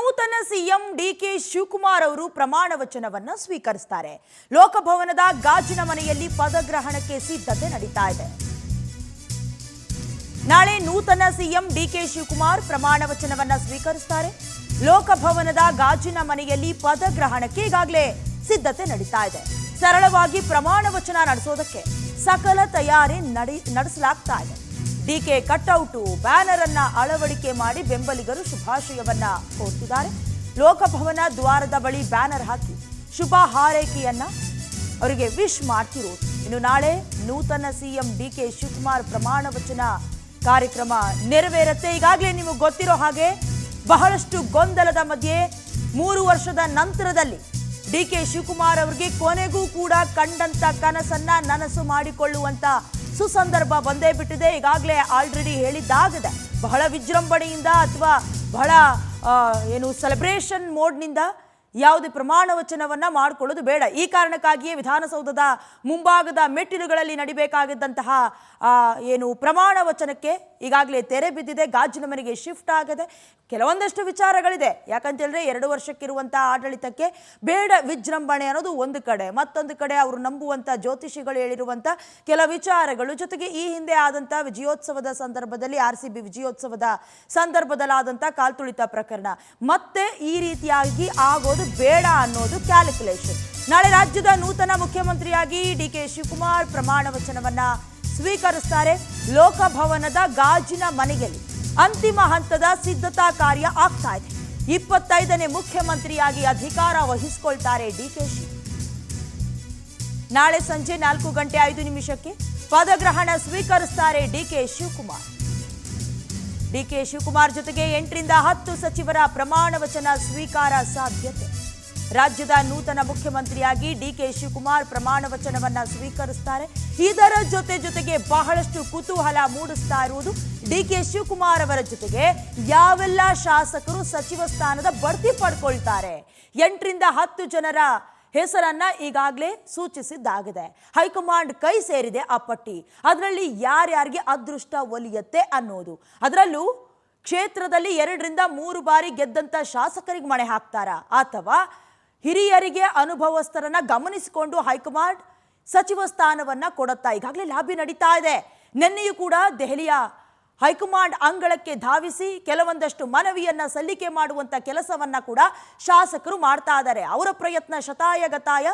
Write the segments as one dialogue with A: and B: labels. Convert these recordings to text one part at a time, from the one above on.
A: ನೂತನ CM DK Shivakumar ಅವರು ಪ್ರಮಾಣ ವಚನವನ್ನ ಸ್ವೀಕರಿಸುತ್ತಾರೆ. ಲೋಕಭವನದ ಗಾಜಿನ ಮನೆಯಲ್ಲಿ ಪದಗ್ರಹಣಕ್ಕೆ ಸಿದ್ಧತೆ ನಡೀತಾ ಇದೆ. ನಾಳೆ ನೂತನ ಸಿಎಂ ಡಿಕೆ ಶಿವಕುಮಾರ್ ಪ್ರಮಾಣ ವಚನವನ್ನ ಸ್ವೀಕರಿಸುತ್ತಾರೆ. ಲೋಕಭವನದ ಗಾಜಿನ ಮನೆಯಲ್ಲಿ ಪದಗ್ರಹಣಕ್ಕೆ ಈಗಾಗಲೇ ಸಿದ್ಧತೆ ನಡೀತಾ ಇದೆ. ಸರಳವಾಗಿ ಪ್ರಮಾಣ ವಚನ ನಡೆಸೋದಕ್ಕೆ ಸಕಲ ತಯಾರಿ ನಡೆಸಲಾಗ್ತಾ ಇದೆ. ಡಿಕೆ ಕಟ್ಔಟ್ ಬ್ಯಾನರ್ ಅನ್ನ ಅಳವಡಿಕೆ ಮಾಡಿ ಬೆಂಬಲಿಗರು ಶುಭಾಶಯವನ್ನ ಕೋರುತ್ತಿದ್ದಾರೆ. ಲೋಕಭವನ ದ್ವಾರದ ಬಳಿ ಬ್ಯಾನರ್ ಹಾಕಿ ಶುಭ ಹಾರೈಕೆಯನ್ನ ಅವರಿಗೆ ವಿಶ್ ಮಾಡ್ತಿರೋದು. ಇನ್ನು ನಾಳೆ ನೂತನ ಸಿಎಂ ಡಿಕೆ ಶಿವಕುಮಾರ್ ಪ್ರಮಾಣ ವಚನ ಕಾರ್ಯಕ್ರಮ ನೆರವೇರುತ್ತೆ. ಈಗಾಗಲೇ ನಿಮಗೆ ಗೊತ್ತಿರೋ ಹಾಗೆ ಬಹಳಷ್ಟು ಗೊಂದಲದ ಮಧ್ಯೆ 3 ವರ್ಷದ ನಂತರದಲ್ಲಿ ಡಿಕೆ ಶಿವಕುಮಾರ್ ಅವರಿಗೆ ಕೊನೆಗೂ ಕೂಡ ಕಂಡಂತ ಕನಸನ್ನ ನನಸು ಮಾಡಿಕೊಳ್ಳುವಂತ ಸುಸಂದರ್ಭ ಬಂದೇ ಬಿಟ್ಟಿದೆ. ಈಗಾಗಲೇ ಆಲ್ರೆಡಿ ಹೇಳಿದ್ದಾಗಿದೆ. ಬಹಳ ವಿಜೃಂಭಣೆಯಿಂದ ಅಥವಾ ಬಹಳ ಸೆಲೆಬ್ರೇಷನ್ ಮೋಡ್ನಿಂದ ಯಾವುದೇ ಪ್ರಮಾಣ ವಚನವನ್ನ ಮಾಡಿಕೊಳ್ಳೋದು ಬೇಡ. ಈ ಕಾರಣಕ್ಕಾಗಿಯೇ ವಿಧಾನಸೌಧದ ಮುಂಭಾಗದ ಮೆಟ್ಟಿಲುಗಳಲ್ಲಿ ನಡಿಬೇಕಾಗಿದ್ದಂತಹ ಪ್ರಮಾಣ ವಚನಕ್ಕೆ ಈಗಾಗಲೇ ತೆರೆ ಬಿದ್ದಿದೆ. ಗಾಜಿನ ಮನೆಗೆ ಶಿಫ್ಟ್ ಆಗಿದೆ. ಕೆಲವೊಂದಷ್ಟು ವಿಚಾರಗಳಿದೆ. ಯಾಕಂತ ಹೇಳಿದ್ರೆ 2 ವರ್ಷಕ್ಕಿರುವಂತಹ ಆಡಳಿತಕ್ಕೆ ಬೇಡ ವಿಜೃಂಭಣೆ ಅನ್ನೋದು ಒಂದು ಕಡೆ, ಮತ್ತೊಂದು ಕಡೆ ಅವರು ನಂಬುವಂತ ಜ್ಯೋತಿಷಿಗಳು ಹೇಳಿರುವಂತ ಕೆಲ ವಿಚಾರಗಳು, ಜೊತೆಗೆ ಈ ಹಿಂದೆ ಆದಂತಹ ವಿಜಯೋತ್ಸವದ ಸಂದರ್ಭದಲ್ಲಿ RCB ವಿಜಯೋತ್ಸವದ ಸಂದರ್ಭದಲ್ಲಾದಂತಹ ಕಾಲ್ತುಳಿತ ಪ್ರಕರಣ, ಮತ್ತೆ ಈ ರೀತಿಯಾಗಿ ಆಗೋದು ಬೇಡ ಅನ್ನೋದು ಕ್ಯಾಲ್ಕುಲೇಷನ್. ನಾಳೆ ರಾಜ್ಯದ ನೂತನ ಮುಖ್ಯಮಂತ್ರಿಯಾಗಿ ಡಿಕೆ ಶಿವಕುಮಾರ್ ಪ್ರಮಾಣ ವಚನವನ್ನ ಸ್ವೀಕರಿಸುತ್ತಾರೆ. ಲೋಕಭವನದ ಗಾಜಿನ ಮನೆಯಲ್ಲಿ ಅಂತಿಮ ಹಂತದ ಸಿದ್ಧತಾ ಕಾರ್ಯ ಆಗ್ತಾ ಇದೆ. 25ನೇ ಮುಖ್ಯಮಂತ್ರಿಯಾಗಿ ಅಧಿಕಾರ ವಹಿಸಿಕೊಳ್ತಾರೆ ಡಿಕೆಶಿ. ನಾಳೆ ಸಂಜೆ 4:05 ಪದಗ್ರಹಣ ಸ್ವೀಕರಿಸುತ್ತಾರೆ ಡಿಕೆ ಶಿವಕುಮಾರ್. ಡಿಕೆ ಶಿವಕುಮಾರ್ ಜೊತೆಗೆ 8 ರಿಂದ 10 ಸಚಿವರ ಪ್ರಮಾಣ ವಚನ ಸ್ವೀಕಾರ ಸಾಧ್ಯತೆ. ರಾಜ್ಯದ ನೂತನ ಮುಖ್ಯಮಂತ್ರಿಯಾಗಿ ಡಿಕೆ ಶಿವಕುಮಾರ್ ಪ್ರಮಾಣ ವಚನವನ್ನ ಸ್ವೀಕರಿಸುತ್ತಾರೆ. ಇದರ ಜೊತೆಗೆ ಬಹಳಷ್ಟು ಕುತೂಹಲ ಮೂಡಿಸ್ತಾ ಇರುವುದು ಡಿಕೆ ಶಿವಕುಮಾರ್ ಅವರ ಜೊತೆಗೆ ಯಾವೆಲ್ಲ ಶಾಸಕರು ಸಚಿವ ಸ್ಥಾನದ ಬಡ್ತಿ ಪಡ್ಕೊಳ್ತಾರೆ. 8 ರಿಂದ 10 ಜನರ ಹೆಸರನ್ನ ಈಗಾಗಲೇ ಸೂಚಿಸಿದ್ದಾಗಿದೆ. ಹೈಕಮಾಂಡ್ ಕೈ ಸೇರಿದೆ ಆ ಪಟ್ಟಿ. ಅದರಲ್ಲಿ ಯಾರ್ಯಾರಿಗೆ ಅದೃಷ್ಟ ಒಲಿಯತ್ತೆ ಅನ್ನೋದು. ಅದರಲ್ಲೂ ಕ್ಷೇತ್ರದಲ್ಲಿ 2 ರಿಂದ 3 ಬಾರಿ ಗೆದ್ದಂತ ಶಾಸಕರಿಗೆ ಮಣೆ ಹಾಕ್ತಾರಾ, ಅಥವಾ ಹಿರಿಯರಿಗೆ ಅನುಭವಸ್ಥರನ್ನ ಗಮನಿಸಿಕೊಂಡು ಹೈಕಮಾಂಡ್ ಸಚಿವ ಸ್ಥಾನವನ್ನ ಕೊಡುತ್ತಾ? ಈಗಾಗಲೇ ಲಾಬಿ ನಡೀತಾ ಇದೆ. ನಿನ್ನೆಯೂ ಕೂಡ ದೆಹಲಿಯ ಹೈಕಮಾಂಡ್ ಅಂಗಳಕ್ಕೆ ಧಾವಿಸಿ ಕೆಲವೊಂದಷ್ಟು ಮನವಿಯನ್ನ ಸಲ್ಲಿಕೆ ಮಾಡುವಂತ ಕೆಲಸವನ್ನ ಕೂಡ ಶಾಸಕರು ಮಾಡ್ತಾ ಇದ್ದಾರೆ. ಅವರ ಪ್ರಯತ್ನ ಶತಾಯಗತಾಯ.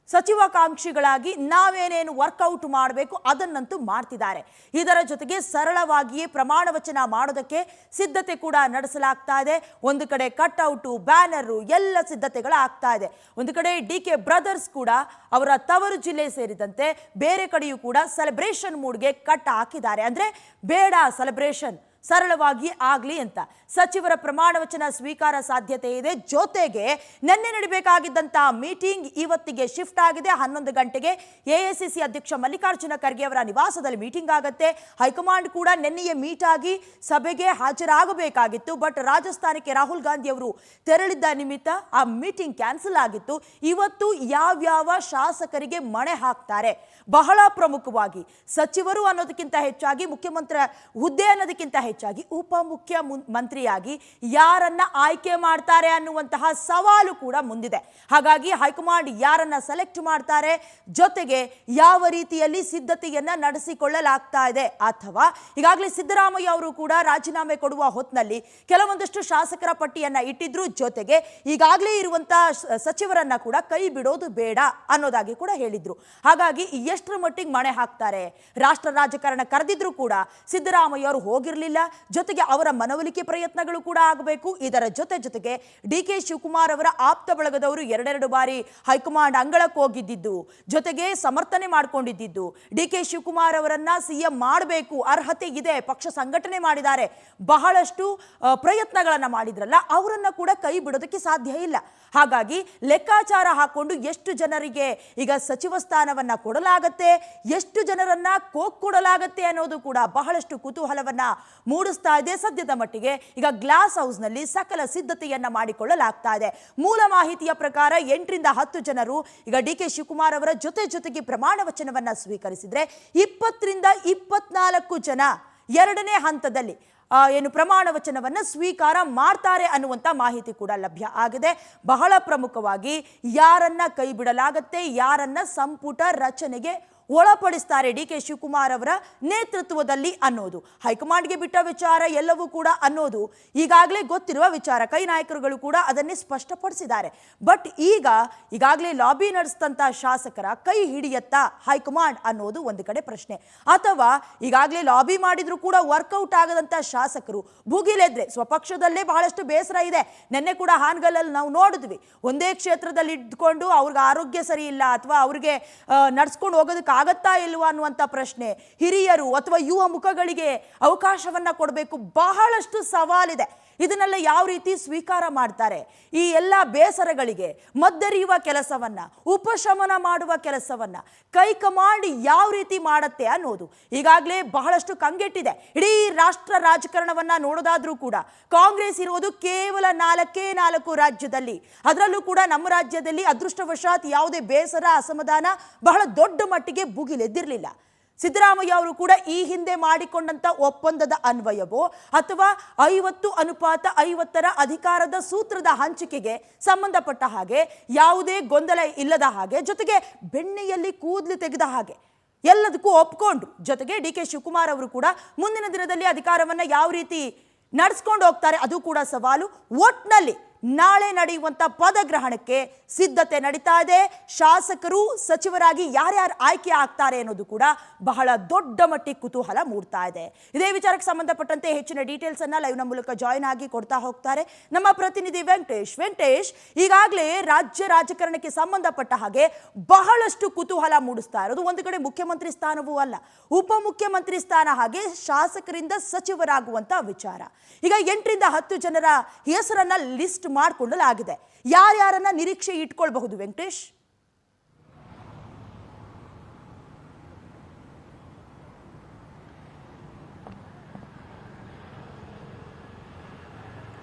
A: ಸಚಿವಾಕಾಂಕ್ಷಿಗಳಾಗಿ ನಾವೇನೇನು ವರ್ಕೌಟ್ ಮಾಡಬೇಕು ಅದನ್ನಂತೂ ಮಾಡ್ತಿದ್ದಾರೆ. ಇದರ ಜೊತೆಗೆ ಸರಳವಾಗಿಯೇ ಪ್ರಮಾಣ ವಚನ ಮಾಡೋದಕ್ಕೆ ಸಿದ್ಧತೆ ಕೂಡ ನಡೆಸಲಾಗ್ತಾ ಇದೆ. ಒಂದು ಕಡೆ ಕಟ್ಔಟು, ಬ್ಯಾನರು ಎಲ್ಲ ಸಿದ್ಧತೆಗಳಾಗ್ತಾ ಇದೆ. ಒಂದು ಕಡೆ ಡಿಕೆ ಬ್ರದರ್ಸ್ ಕೂಡ ಅವರ ತವರು ಜಿಲ್ಲೆ ಸೇರಿದಂತೆ ಬೇರೆ ಕಡೆಯೂ ಕೂಡ ಸೆಲೆಬ್ರೇಷನ್ ಮೂಡ್ಗೆ ಕಟ್ ಹಾಕಿದ್ದಾರೆ. ಅಂದ್ರೆ ಬೇಡ ಸೆಲೆಬ್ರೇಷನ್, ಸರಳವಾಗಿ ಆಗ್ಲಿ ಅಂತ. ಸಚಿವರ ಪ್ರಮಾಣ ವಚನ ಸ್ವೀಕಾರ ಸಾಧ್ಯತೆ ಇದೆ. ಜೊತೆಗೆ ನಿನ್ನೆ ನಡೀಬೇಕಾಗಿದ್ದಂತಹ ಮೀಟಿಂಗ್ ಇವತ್ತಿಗೆ ಶಿಫ್ಟ್ ಆಗಿದೆ. 11 ಗಂಟೆಗೆ AICC ಅಧ್ಯಕ್ಷ ಮಲ್ಲಿಕಾರ್ಜುನ ಖರ್ಗೆ ಅವರ ನಿವಾಸದಲ್ಲಿ ಮೀಟಿಂಗ್ ಆಗುತ್ತೆ. ಹೈಕಮಾಂಡ್ ಕೂಡ ನಿನ್ನೆಯೇ ಮೀಟ್ ಆಗಿ ಸಭೆಗೆ ಹಾಜರಾಗಬೇಕಾಗಿತ್ತು. ಬಟ್ ರಾಜಸ್ಥಾನಕ್ಕೆ ರಾಹುಲ್ ಗಾಂಧಿ ಅವರು ತೆರಳಿದ್ದ ನಿಮಿತ್ತ ಆ ಮೀಟಿಂಗ್ ಕ್ಯಾನ್ಸಲ್ ಆಗಿತ್ತು. ಇವತ್ತು ಯಾವ್ಯಾವ ಶಾಸಕರಿಗೆ ಮಣೆ ಹಾಕ್ತಾರೆ, ಬಹಳ ಪ್ರಮುಖವಾಗಿ ಸಚಿವರು ಅನ್ನೋದಕ್ಕಿಂತ ಹೆಚ್ಚಾಗಿ ಮುಖ್ಯಮಂತ್ರಿ ಹುದ್ದೆ ಅನ್ನೋದಕ್ಕಿಂತ ಹೆಚ್ಚಾಗಿ ಉಪಮುಖ್ಯಮಂತ್ರಿಯಾಗಿ ಯಾರನ್ನ ಆಯ್ಕೆ ಮಾಡ್ತಾರೆ ಅನ್ನುವಂತಹ ಸವಾಲು ಕೂಡ ಮುಂದಿದೆ. ಹಾಗಾಗಿ ಹೈಕಮಾಂಡ್ ಯಾರನ್ನ ಸೆಲೆಕ್ಟ್ ಮಾಡ್ತಾರೆ, ಜೊತೆಗೆ ಯಾವ ರೀತಿಯಲ್ಲಿ ಸಿದ್ಧತೆಯನ್ನ ನಡೆಸಿಕೊಳ್ಳಲಾಗ್ತಾ ಇದೆ, ಅಥವಾ ಈಗಾಗಲೇ ಸಿದ್ದರಾಮಯ್ಯ ಅವರು ಕೂಡ ರಾಜೀನಾಮೆ ಕೊಡುವ ಹೊತ್ತಿನಲ್ಲಿ ಕೆಲವೊಂದಷ್ಟು ಶಾಸಕರ ಪಟ್ಟಿಯನ್ನ ಇಟ್ಟಿದ್ರು. ಜೊತೆಗೆ ಈಗಾಗಲೇ ಇರುವಂತಹ ಸಚಿವರನ್ನ ಕೂಡ ಕೈ ಬಿಡೋದು ಬೇಡ ಅನ್ನೋದಾಗಿ ಕೂಡ ಹೇಳಿದ್ರು. ಹಾಗಾಗಿ ಎಷ್ಟರ ಮಟ್ಟಿಗೆ ಮಣೆ ಹಾಕ್ತಾರೆ? ರಾಷ್ಟ್ರ ರಾಜಕಾರಣ ಕರೆದಿದ್ರು ಕೂಡ ಸಿದ್ದರಾಮಯ್ಯ ಅವರು ಹೋಗಿರಲಿಲ್ಲ. ಜೊತೆಗೆ ಅವರ ಮನವೊಲಿಕೆ ಪ್ರಯತ್ನಗಳು ಕೂಡ ಆಗಬೇಕು. ಇದರ ಜೊತೆಗೆ ಡಿಕೆ ಶಿವಕುಮಾರ್ ಅವರ ಆಪ್ತ ಬಳಗದವರು 2 ಬಾರಿ ಹೈಕಮಾಂಡ್ ಅಂಗಳಕ್ಕೆ ಹೋಗಿದ್ದು, ಜೊತೆಗೆ ಸಮರ್ಥನೆ ಮಾಡಿಕೊಂಡಿದ್ದು, ಡಿಕೆ ಶಿವಕುಮಾರ್ ಅವರನ್ನ ಸಿಎಂ ಮಾಡಬೇಕು, ಅರ್ಹತೆ ಇದೆ, ಪಕ್ಷ ಸಂಘಟನೆ ಮಾಡಿದ್ದಾರೆ, ಬಹಳಷ್ಟು ಪ್ರಯತ್ನಗಳನ್ನ ಮಾಡಿದ್ರಲ್ಲ, ಅವರನ್ನ ಕೂಡ ಕೈ ಬಿಡೋದಕ್ಕೆ ಸಾಧ್ಯ ಇಲ್ಲ. ಹಾಗಾಗಿ ಲೆಕ್ಕಾಚಾರ ಹಾಕೊಂಡು ಎಷ್ಟು ಜನರಿಗೆ ಈಗ ಸಚಿವ ಸ್ಥಾನವನ್ನ ಕೊಡಲಾಗತ್ತೆ, ಎಷ್ಟು ಜನರನ್ನ ಕೊಡಲಾಗತ್ತೆ ಅನ್ನೋದು ಕೂಡ ಬಹಳಷ್ಟು ಕುತೂಹಲವನ್ನ ಮೂಡಿಸ್ತಾ ಇದೆ. ಸದ್ಯದ ಮಟ್ಟಿಗೆ ಈಗ ಗ್ಲಾಸ್ ಹೌಸ್ ನಲ್ಲಿ ಸಕಲ ಸಿದ್ಧತೆಯನ್ನ ಮಾಡಿಕೊಳ್ಳಲಾಗ್ತಾ ಇದೆ. ಮೂಲ ಮಾಹಿತಿಯ ಪ್ರಕಾರ 8 ರಿಂದ 10 ಜನರು ಈಗ ಡಿಕೆ ಶಿವಕುಮಾರ್ ಅವರ ಜೊತೆಗೆ ಪ್ರಮಾಣ ವಚನವನ್ನ ಸ್ವೀಕರಿಸಿದ್ರೆ 20 ರಿಂದ 24 ಜನ ಎರಡನೇ ಹಂತದಲ್ಲಿ ಏನು ಪ್ರಮಾಣ ವಚನವನ್ನು ಸ್ವೀಕಾರ ಮಾಡ್ತಾರೆ ಅನ್ನುವಂಥ ಮಾಹಿತಿ ಕೂಡ ಲಭ್ಯ ಆಗಿದೆ. ಬಹಳ ಪ್ರಮುಖವಾಗಿ ಯಾರನ್ನ ಕೈ ಬಿಡಲಾಗತ್ತೆ, ಯಾರನ್ನ ಸಂಪುಟ ರಚನೆಗೆ ಒಳಪಡಿಸ್ತಾರೆ ಡಿ ಕೆ ಶಿವಕುಮಾರ್ ಅವರ ನೇತೃತ್ವದಲ್ಲಿ ಅನ್ನೋದು ಹೈಕಮಾಂಡ್ಗೆ ಬಿಟ್ಟ ವಿಚಾರ ಎಲ್ಲವೂ ಕೂಡ ಅನ್ನೋದು ಈಗಾಗಲೇ ಗೊತ್ತಿರುವ ವಿಚಾರ. ಕೈ ನಾಯಕರುಗಳು ಕೂಡ ಅದನ್ನೇ ಸ್ಪಷ್ಟಪಡಿಸಿದ್ದಾರೆ. ಬಟ್ ಈಗಾಗಲೇ ಲಾಬಿ ನಡೆಸಿದಂಥ ಶಾಸಕರ ಕೈ ಹಿಡಿಯತ್ತಾ ಹೈಕಮಾಂಡ್ ಅನ್ನೋದು ಒಂದು ಕಡೆ ಪ್ರಶ್ನೆ. ಅಥವಾ ಈಗಾಗಲೇ ಲಾಬಿ ಮಾಡಿದ್ರು ಕೂಡ ವರ್ಕೌಟ್ ಆಗದಂಥ ಶಾಸಕರು ಭುಗಿಲೆದ್ರೆ ಸ್ವಪಕ್ಷದಲ್ಲೇ ಬಹಳಷ್ಟು ಬೇಸರ ಇದೆ. ನಿನ್ನೆ ಕೂಡ ಹಾನಗಲ್ಲಲ್ಲಿ ನಾವು ನೋಡಿದ್ವಿ, ಒಂದೇ ಕ್ಷೇತ್ರದಲ್ಲಿ ಇದ್ಕೊಂಡು ಅವ್ರಿಗೆ ಆರೋಗ್ಯ ಸರಿ ಇಲ್ಲ ಅಥವಾ ಅವ್ರಿಗೆ ನಡ್ಸ್ಕೊಂಡು ಹೋಗೋದಕ್ಕೆ ಆಗತ್ತಾ ಇಲ್ವಾ ಅನ್ನುವಂಥ ಪ್ರಶ್ನೆ. ಹಿರಿಯರು ಅಥವಾ ಯುವ ಮುಖಗಳಿಗೆ ಅವಕಾಶವನ್ನ ಕೊಡಬೇಕು, ಬಹಳಷ್ಟು ಸವಾಲಿದೆ. ಇದನ್ನೆಲ್ಲ ಯಾವ ರೀತಿ ಸ್ವೀಕಾರ ಮಾಡ್ತಾರೆ? ಈ ಎಲ್ಲ ಬೇಸರಗಳಿಗೆ ಮದ್ದರಿಯುವ ಕೆಲಸವನ್ನ, ಉಪಶಮನ ಮಾಡುವ ಕೆಲಸವನ್ನ ಹೈಕಮಾಂಡ್ ಯಾವ ರೀತಿ ಮಾಡತ್ತೆ ಅನ್ನೋದು ಈಗಾಗಲೇ ಬಹಳಷ್ಟು ಕಂಗೆಟ್ಟಿದೆ. ಇಡೀ ರಾಷ್ಟ್ರ ರಾಜಕಾರಣವನ್ನ ನೋಡೋದಾದ್ರೂ ಕೂಡ ಕಾಂಗ್ರೆಸ್ ಇರೋದು ಕೇವಲ 4 ರಾಜ್ಯದಲ್ಲಿ. ಅದರಲ್ಲೂ ಕೂಡ ನಮ್ಮ ರಾಜ್ಯದಲ್ಲಿ ಅದೃಷ್ಟವಶಾತ್ ಯಾವುದೇ ಬೇಸರ, ಅಸಮಾಧಾನ ಬಹಳ ದೊಡ್ಡ ಮಟ್ಟಿಗೆ ಭುಗಿಲೆದ್ದಿರಲಿಲ್ಲ. ಸಿದ್ದರಾಮಯ್ಯ ಅವರು ಕೂಡ ಈ ಹಿಂದೆ ಮಾಡಿಕೊಂಡಂತ ಒಪ್ಪಂದದ ಅನ್ವಯವೋ ಅಥವಾ 50:50 ಅಧಿಕಾರದ ಸೂತ್ರದ ಹಂಚಿಕೆಗೆ ಸಂಬಂಧಪಟ್ಟ ಹಾಗೆ ಯಾವುದೇ ಗೊಂದಲ ಇಲ್ಲದ ಹಾಗೆ, ಜೊತೆಗೆ ಬೆಣ್ಣೆಯಲ್ಲಿ ಕೂದಲು ತೆಗೆದ ಹಾಗೆ ಎಲ್ಲದಕ್ಕೂ ಒಪ್ಕೊಂಡ್ರು. ಜೊತೆಗೆ ಡಿ ಕೆ ಶಿವಕುಮಾರ್ ಅವರು ಕೂಡ ಮುಂದಿನ ದಿನದಲ್ಲಿ ಅಧಿಕಾರವನ್ನ ಯಾವ ರೀತಿ ನಡೆಸ್ಕೊಂಡು ಹೋಗ್ತಾರೆ ಅದು ಕೂಡ ಸವಾಲು. ಒಟ್ನಲ್ಲಿ ನಾಳೆ ನಡೆಯುವಂತ ಪದಗ್ರಹಣಕ್ಕೆ ಸಿದ್ಧತೆ ನಡೀತಾ ಇದೆ. ಶಾಸಕರು ಸಚಿವರಾಗಿ ಯಾರ್ಯಾರು ಆಯ್ಕೆ ಆಗ್ತಾರೆ ಅನ್ನೋದು ಕೂಡ ಬಹಳ ದೊಡ್ಡ ಮಟ್ಟಿಗೆ ಕುತೂಹಲ ಮೂಡ್ತಾ ಇದೆ. ಇದೇ ವಿಚಾರಕ್ಕೆ ಸಂಬಂಧಪಟ್ಟಂತೆ ಹೆಚ್ಚಿನ ಡೀಟೇಲ್ಸ್ ಅನ್ನ ಲೈವ್ ನ ಮೂಲಕ ಜಾಯಿನ್ ಆಗಿ ಕೊಡ್ತಾ ಹೋಗ್ತಾರೆ ನಮ್ಮ ಪ್ರತಿನಿಧಿ ವೆಂಕಟೇಶ್. ಈಗಾಗಲೇ ರಾಜ್ಯ ರಾಜಕಾರಣಕ್ಕೆ ಸಂಬಂಧಪಟ್ಟ ಹಾಗೆ ಬಹಳಷ್ಟು ಕುತೂಹಲ ಮೂಡಿಸ್ತಾ ಇರೋದು ಒಂದು ಕಡೆ ಮುಖ್ಯಮಂತ್ರಿ ಸ್ಥಾನವೂ ಅಲ್ಲ, ಉಪಮುಖ್ಯಮಂತ್ರಿ ಸ್ಥಾನ, ಹಾಗೆ ಶಾಸಕರಿಂದ ಸಚಿವರಾಗುವಂತ ವಿಚಾರ. ಈಗ 8 ರಿಂದ 10 ಜನರ ಹೆಸರನ್ನ ಲಿಸ್ಟ್ ಮಾಡಿಕೊಳ್ಳಲಾಗಿದೆ. ಯಾರ್ಯಾರನ್ನ ನಿರೀಕ್ಷೆ ಇಟ್ಕೊಳ್ಬಹುದು ವೆಂಕಟೇಶ್?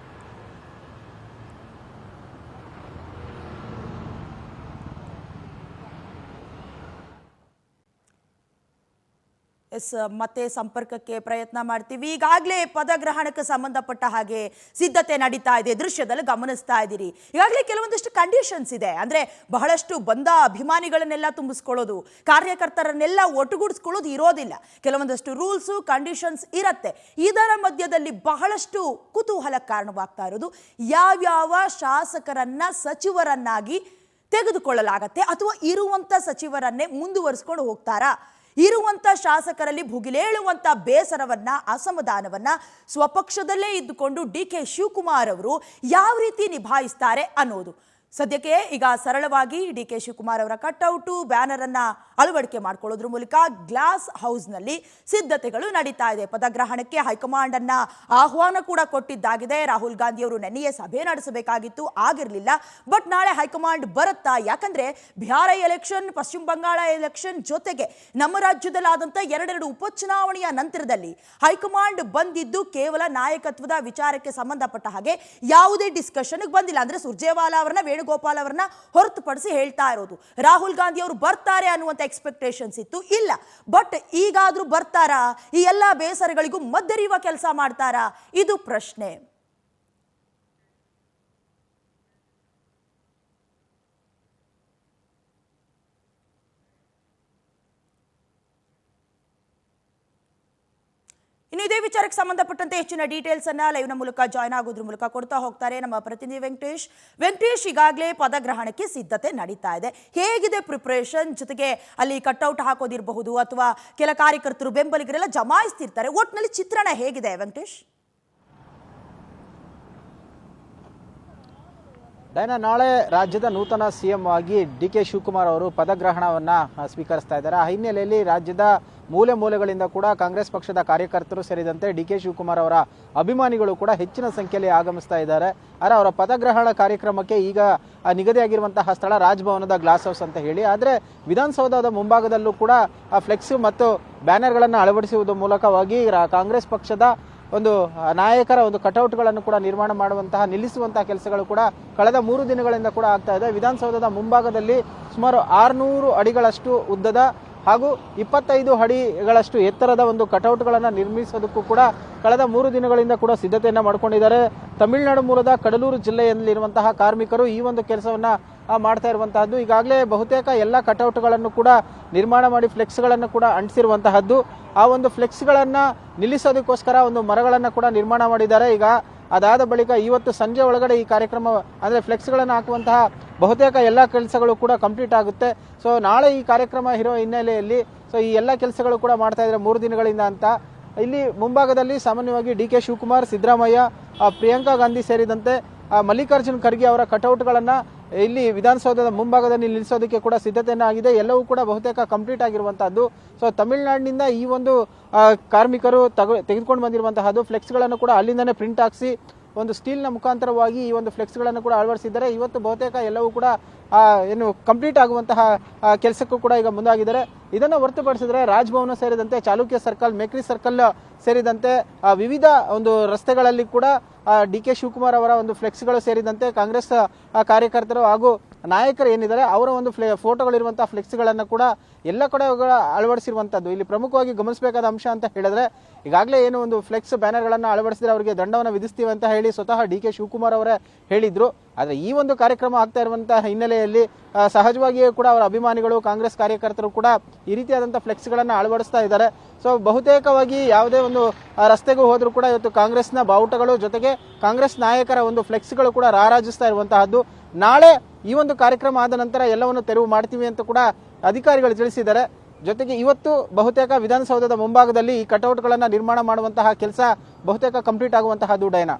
A: ಮತ್ತೆ ಸಂಪರ್ಕಕ್ಕೆ ಪ್ರಯತ್ನ ಮಾಡ್ತೀವಿ. ಈಗಾಗಲೇ ಪದಗ್ರಹಣಕ್ಕೆ ಸಂಬಂಧಪಟ್ಟ ಹಾಗೆ ಸಿದ್ಧತೆ ನಡೀತಾ ಇದೆ, ದೃಶ್ಯದಲ್ಲಿ ಗಮನಿಸ್ತಾ ಇದ್ದೀರಿ. ಈಗಾಗಲೇ ಕೆಲವೊಂದಿಷ್ಟು ಕಂಡೀಷನ್ಸ್ ಇದೆ, ಅಂದ್ರೆ ಬಹಳಷ್ಟು ಬಂದ ಅಭಿಮಾನಿಗಳನ್ನೆಲ್ಲ ತುಂಬಿಸ್ಕೊಳ್ಳೋದು, ಕಾರ್ಯಕರ್ತರನ್ನೆಲ್ಲ ಒಟ್ಟುಗೂಡಿಸ್ಕೊಳ್ಳೋದು ಇರೋದಿಲ್ಲ. ಕೆಲವೊಂದಷ್ಟು ರೂಲ್ಸು, ಕಂಡೀಷನ್ಸ್ ಇರತ್ತೆ. ಇದರ ಮಧ್ಯದಲ್ಲಿ ಬಹಳಷ್ಟು ಕುತೂಹಲ ಕಾರಣವಾಗ್ತಾ ಇರೋದು ಯಾವ್ಯಾವ ಶಾಸಕರನ್ನ ಸಚಿವರನ್ನಾಗಿ ತೆಗೆದುಕೊಳ್ಳಲಾಗತ್ತೆ ಅಥವಾ ಇರುವಂತ ಸಚಿವರನ್ನೇ ಮುಂದುವರಿಸ್ಕೊಂಡು ಹೋಗ್ತಾರಾ? ಇರುವಂತ ಶಾಸಕರಲ್ಲಿ ಭುಗಿಲೇಳುವಂತ ಬೇಸರವನ್ನ, ಅಸಮಾಧಾನವನ್ನ ಸ್ವಪಕ್ಷದಲ್ಲೇ ಇದ್ದುಕೊಂಡು ಡಿ ಕೆ ಶಿವಕುಮಾರ್ ಅವರು ಯಾವ ರೀತಿ ನಿಭಾಯಿಸ್ತಾರೆ ಅನ್ನೋದು. ಸದ್ಯಕ್ಕೆ ಈಗ ಸರಳವಾಗಿ ಡಿ ಕೆ ಶಿವಕುಮಾರ್ ಅವರ ಕಟ್ಔಟು, ಬ್ಯಾನರ್ ಅನ್ನ ಅಳವಡಿಕೆ ಮಾಡ್ಕೊಳ್ಳೋದ್ರ ಮೂಲಕ ಗ್ಲಾಸ್ ಹೌಸ್ನಲ್ಲಿ ಸಿದ್ಧತೆಗಳು ನಡೀತಾ ಇದೆ. ಪದಗ್ರಹಣಕ್ಕೆ ಹೈಕಮಾಂಡ್ ಅನ್ನ ಆಹ್ವಾನ ಕೂಡ ಕೊಟ್ಟಿದ್ದಾಗಿದೆ. ರಾಹುಲ್ ಗಾಂಧಿ ಅವರು ನೆನ್ನೆಯೇ ಸಭೆ ನಡೆಸಬೇಕಾಗಿತ್ತು, ಆಗಿರಲಿಲ್ಲ. ಬಟ್ ನಾಳೆ ಹೈಕಮಾಂಡ್ ಬರುತ್ತಾ? ಯಾಕಂದ್ರೆ ಬಿಹಾರ ಎಲೆಕ್ಷನ್, ಪಶ್ಚಿಮ ಬಂಗಾಳ ಎಲೆಕ್ಷನ್ ಜೊತೆಗೆ ನಮ್ಮ ರಾಜ್ಯದಲ್ಲಾದಂಥ 2 ಉಪಚುನಾವಣೆಯ ನಂತರದಲ್ಲಿ ಹೈಕಮಾಂಡ್ ಬಂದಿದ್ದು ಕೇವಲ ನಾಯಕತ್ವದ ವಿಚಾರಕ್ಕೆ ಸಂಬಂಧಪಟ್ಟ ಹಾಗೆ ಯಾವುದೇ ಡಿಸ್ಕಷನ್ಗೆ ಬಂದಿಲ್ಲ. ಅಂದ್ರೆ ಸುರ್ಜೇವಾಲಾ ಅವರನ್ನ, ವೇಣುಗೋಪಾಲ್ ಅವರನ್ನ ಹೊರತುಪಡಿಸಿ ಹೇಳ್ತಾ ಇರೋದು. ರಾಹುಲ್ ಗಾಂಧಿ ಅವರು ಬರ್ತಾರೆ ಅನ್ನುವಂಥ ಎಕ್ಸ್ಪೆಕ್ಟೇಷನ್ಸ್ ಇತ್ತು, ಇಲ್ಲ. ಬಟ್ ಈಗಾದ್ರೂ ಬರ್ತಾರಾ? ಈ ಎಲ್ಲಾ ಬೇಸರಗಳಿಗೂ ಮದ್ದರಿಯುವ ಕೆಲಸ ಮಾಡ್ತಾರಾ? ಇದು ಪ್ರಶ್ನೆ. ಇನ್ನು ಇದೇ ವಿಚಾರಕ್ಕೆ ಸಂಬಂಧಪಟ್ಟಂತೆ ಹೆಚ್ಚಿನ ಡೀಟೇಲ್ಸ್ ಅನ್ನ ಲೈವ್ ನ ಮೂಲಕ ಜಾಯ್ನ್ ಆಗೋದ್ರ ಮೂಲಕ ಕೊಡ್ತಾ ಹೋಗ್ತಾರೆ ನಮ್ಮ ಪ್ರತಿನಿಧಿ ವೆಂಕಟೇಶ್. ಈಗಾಗಲೇ ಪದಗ್ರಹಣಕ್ಕೆ ಸಿದ್ಧತೆ ನಡೀತಾ ಇದೆ, ಹೇಗಿದೆ ಪ್ರಿಪರೇಷನ್? ಜೊತೆಗೆ ಅಲ್ಲಿ ಕಟ್ಔಟ್ ಹಾಕೋದಿರಬಹುದು ಅಥವಾ ಕೆಲ ಕಾರ್ಯಕರ್ತರು, ಬೆಂಬಲಿಗರೆಲ್ಲ ಜಮಾಯಿಸ್ತಿರ್ತಾರೆ, ಒಟ್ಟಿನಲ್ಲಿ ಚಿತ್ರಣ ಹೇಗಿದೆ ವೆಂಕಟೇಶ್?
B: ಡೈನಾ, ನಾಳೆ ರಾಜ್ಯದ ನೂತನ ಸಿಎಂ ಆಗಿ ಡಿ ಕೆ ಶಿವಕುಮಾರ್ ಅವರು ಪದಗ್ರಹಣವನ್ನ ಸ್ವೀಕರಿಸ್ತಾ ಇದ್ದಾರೆ. ಆ ಹಿನ್ನೆಲೆಯಲ್ಲಿ ರಾಜ್ಯದ ಮೂಲೆಗಳಿಂದ ಕೂಡ ಕಾಂಗ್ರೆಸ್ ಪಕ್ಷದ ಕಾರ್ಯಕರ್ತರು ಸೇರಿದಂತೆ ಡಿ ಕೆ ಶಿವಕುಮಾರ್ ಅವರ ಅಭಿಮಾನಿಗಳು ಕೂಡ ಹೆಚ್ಚಿನ ಸಂಖ್ಯೆಯಲ್ಲಿ ಆಗಮಿಸ್ತಾ ಇದ್ದಾರೆ. ಆದರೆ ಅವರ ಪದಗ್ರಹಣ ಕಾರ್ಯಕ್ರಮಕ್ಕೆ ಈಗ ನಿಗದಿಯಾಗಿರುವಂತಹ ಸ್ಥಳ ರಾಜಭವನದ ಗ್ಲಾಸ್ ಹೌಸ್ ಅಂತ ಹೇಳಿ, ಆದರೆ ವಿಧಾನಸೌಧದ ಮುಂಭಾಗದಲ್ಲೂ ಕೂಡ ಫ್ಲೆಕ್ಸ್ ಮತ್ತು ಬ್ಯಾನರ್ಗಳನ್ನು ಅಳವಡಿಸುವುದರ ಮೂಲಕವಾಗಿ ಕಾಂಗ್ರೆಸ್ ಪಕ್ಷದ ಒಂದು ನಾಯಕರ ಒಂದು ಕಟೌಟ್ಗಳನ್ನು ಕೂಡ ನಿರ್ಮಾಣ ಮಾಡುವಂತಹ, ನಿಲ್ಲಿಸುವಂತಹ ಕೆಲಸಗಳು ಕೂಡ ಕಳೆದ 3 ದಿನಗಳಿಂದ ಕೂಡ ಆಗ್ತಾ ಇದೆ. ವಿಧಾನಸೌಧದ ಮುಂಭಾಗದಲ್ಲಿ ಸುಮಾರು 600 ಅಡಿಗಳಷ್ಟು ಉದ್ದದ ಹಾಗೂ 25 ಅಡಿಗಳಷ್ಟು ಎತ್ತರದ ಒಂದು ಕಟೌಟ್ಗಳನ್ನು ನಿರ್ಮಿಸೋದಕ್ಕೂ ಕೂಡ ಕಳೆದ 3 ದಿನಗಳಿಂದ ಕೂಡ ಸಿದ್ಧತೆಯನ್ನ ಮಾಡ್ಕೊಂಡಿದ್ದಾರೆ. ತಮಿಳುನಾಡು ಮೂಲದ ಕಡಲೂರು ಜಿಲ್ಲೆಯಲ್ಲಿರುವಂತಹ ಕಾರ್ಮಿಕರು ಈ ಒಂದು ಕೆಲಸವನ್ನ ಮಾಡ್ತಾ ಇರುವಂತಹದ್ದು. ಈಗಾಗಲೇ ಬಹುತೇಕ ಎಲ್ಲ ಕಟೌಟ್ಗಳನ್ನು ಕೂಡ ನಿರ್ಮಾಣ ಮಾಡಿ ಫ್ಲೆಕ್ಸ್ಗಳನ್ನು ಕೂಡ ಅಂಟಿಸಿರುವಂತಹದ್ದು. ಆ ಒಂದು ಫ್ಲೆಕ್ಸ್ಗಳನ್ನ ನಿಲ್ಲಿಸೋದಕ್ಕೋಸ್ಕರ ಒಂದು ಮರಗಳನ್ನು ಕೂಡ ನಿರ್ಮಾಣ ಮಾಡಿದ್ದಾರೆ. ಈಗ ಅದಾದ ಬಳಿಕ ಇವತ್ತು ಸಂಜೆ ಒಳಗಡೆ ಈ ಕಾರ್ಯಕ್ರಮ ಅಂದ್ರೆ ಫ್ಲೆಕ್ಸ್ಗಳನ್ನು ಹಾಕುವಂತಹ ಬಹುತೇಕ ಎಲ್ಲ ಕೆಲಸಗಳು ಕೂಡ ಕಂಪ್ಲೀಟ್ ಆಗುತ್ತೆ. ಸೊ ನಾಳೆ ಈ ಕಾರ್ಯಕ್ರಮ ಇರೋ ಹಿನ್ನೆಲೆಯಲ್ಲಿ ಸೊ ಈ ಎಲ್ಲ ಕೆಲಸಗಳು ಕೂಡ ಮಾಡ್ತಾ ಇದ್ದಾರೆ 3 ದಿನಗಳಿಂದ ಅಂತ. ಇಲ್ಲಿ ಮುಂಭಾಗದಲ್ಲಿ ಸಾಮಾನ್ಯವಾಗಿ ಡಿ.ಕೆ. ಶಿವಕುಮಾರ್, ಸಿದ್ದರಾಮಯ್ಯ, ಪ್ರಿಯಾಂಕಾ ಗಾಂಧಿ ಸೇರಿದಂತೆ ಮಲ್ಲಿಕಾರ್ಜುನ್ ಖರ್ಗೆ ಅವರ ಕಟೌಟ್ಗಳನ್ನ ಇಲ್ಲಿ ವಿಧಾನಸೌಧದ ಮುಂಭಾಗದಲ್ಲಿ ನಿಲ್ಲಿಸೋದಕ್ಕೆ ಕೂಡ ಸಿದ್ಧತೆಯನ್ನ ಆಗಿದೆ. ಎಲ್ಲವೂ ಕೂಡ ಬಹುತೇಕ ಕಂಪ್ಲೀಟ್ ಆಗಿರುವಂತಹದ್ದು. ಸೊ ತಮಿಳುನಾಡಿನಿಂದ ಈ ಒಂದು ಕಾರ್ಮಿಕರು ತೆಗೆದುಕೊಂಡು ಬಂದಿರುವಂತಹದ್ದು ಫ್ಲೆಕ್ಸ್ಗಳನ್ನು ಕೂಡ ಅಲ್ಲಿಂದನೇ ಪ್ರಿಂಟ್ ಹಾಕಿಸಿ ಒಂದು ಸ್ಟೀಲ್ನ ಮುಖಾಂತರವಾಗಿ ಈ ಒಂದು ಫ್ಲೆಕ್ಸ್ಗಳನ್ನು ಕೂಡ ಅಳವಡಿಸಿದ್ದಾರೆ. ಇವತ್ತು ಬಹುತೇಕ ಎಲ್ಲವೂ ಕೂಡ ಏನು ಕಂಪ್ಲೀಟ್ ಆಗುವಂತಹ ಕೆಲಸಕ್ಕೂ ಕೂಡ ಈಗ ಮುಂದಾಗಿದ್ದಾರೆ. ಇದನ್ನು ಹೊರತುಪಡಿಸಿದ್ರೆ ರಾಜಭವನ ಸೇರಿದಂತೆ ಚಾಲುಕ್ಯ ಸರ್ಕಲ್, ಮೇಕ್ರಿ ಸರ್ಕಲ್ ಸೇರಿದಂತೆ ವಿವಿಧ ಒಂದು ರಸ್ತೆಗಳಲ್ಲಿ ಕೂಡ ಡಿ.ಕೆ. ಶಿವಕುಮಾರ್ ಅವರ ಒಂದು ಫ್ಲೆಕ್ಸ್ಗಳು ಸೇರಿದಂತೆ ಕಾಂಗ್ರೆಸ್ ಕಾರ್ಯಕರ್ತರು ಹಾಗೂ ನಾಯಕರು ಏನಿದ್ದಾರೆ ಅವರ ಒಂದು ಫೋಟೋಗಳಿರುವಂತಹ ಫ್ಲೆಕ್ಸ್ಗಳನ್ನು ಕೂಡ ಎಲ್ಲ ಕಡೆ ಅಳವಡಿಸಿರುವಂತದ್ದು. ಇಲ್ಲಿ ಪ್ರಮುಖವಾಗಿ ಗಮನಿಸಬೇಕಾದ ಅಂಶ ಅಂತ ಹೇಳಿದ್ರೆ ಈಗಾಗಲೇ ಏನು ಒಂದು ಫ್ಲೆಕ್ಸ್ ಬ್ಯಾನರ್ಗಳನ್ನು ಅಳವಡಿಸಿದ್ರೆ ಅವರಿಗೆ ದಂಡವನ್ನು ವಿಧಿಸ್ತೀವಿ ಅಂತ ಹೇಳಿ ಸ್ವತಃ ಡಿ.ಕೆ. ಶಿವಕುಮಾರ್ ಅವರೇ ಹೇಳಿದ್ರು. ಆದರೆ ಈ ಒಂದು ಕಾರ್ಯಕ್ರಮ ಆಗ್ತಾ ಇರುವಂತಹ ಹಿನ್ನೆಲೆಯಲ್ಲಿ ಸಹಜವಾಗಿಯೇ ಕೂಡ ಅವರ ಅಭಿಮಾನಿಗಳು, ಕಾಂಗ್ರೆಸ್ ಕಾರ್ಯಕರ್ತರು ಕೂಡ ಈ ರೀತಿಯಾದಂತಹ ಫ್ಲೆಕ್ಸ್ಗಳನ್ನು ಅಳವಡಿಸ್ತಾ ಇದ್ದಾರೆ. ಸೊ ಬಹುತೇಕವಾಗಿ ಯಾವುದೇ ಒಂದು ರಸ್ತೆಗೂ ಹೋದ್ರೂ ಕೂಡ ಇವತ್ತು ಕಾಂಗ್ರೆಸ್ನ ಬಾವುಟಗಳು ಜೊತೆಗೆ ಕಾಂಗ್ರೆಸ್ ನಾಯಕರ ಒಂದು ಫ್ಲೆಕ್ಸ್ಗಳು ಕೂಡ ರಾರಾಜಿಸ್ತಾ ಇರುವಂತಹದ್ದು. ನಾಳೆ ಈ ಒಂದು ಕಾರ್ಯಕ್ರಮ ಆದ ನಂತರ ಎಲ್ಲವನ್ನು ತೆರವು ಮಾಡ್ತೀವಿ ಅಂತ ಕೂಡ ಅಧಿಕಾರಿಗಳು ತಿಳಿಸಿದ್ದಾರೆ. ಜೊತೆಗೆ ಇವತ್ತು ಬಹುತೇಕ ವಿಧಾನಸೌಧದ ಮುಂಭಾಗದಲ್ಲಿ ಈ ಕಟೌಟ್ಗಳನ್ನು ನಿರ್ಮಾಣ ಮಾಡುವಂತಹ ಕೆಲಸ ಬಹುತೇಕ ಕಂಪ್ಲೀಟ್ ಆಗುವಂತಹದ್ದು. ಡೈನಾ,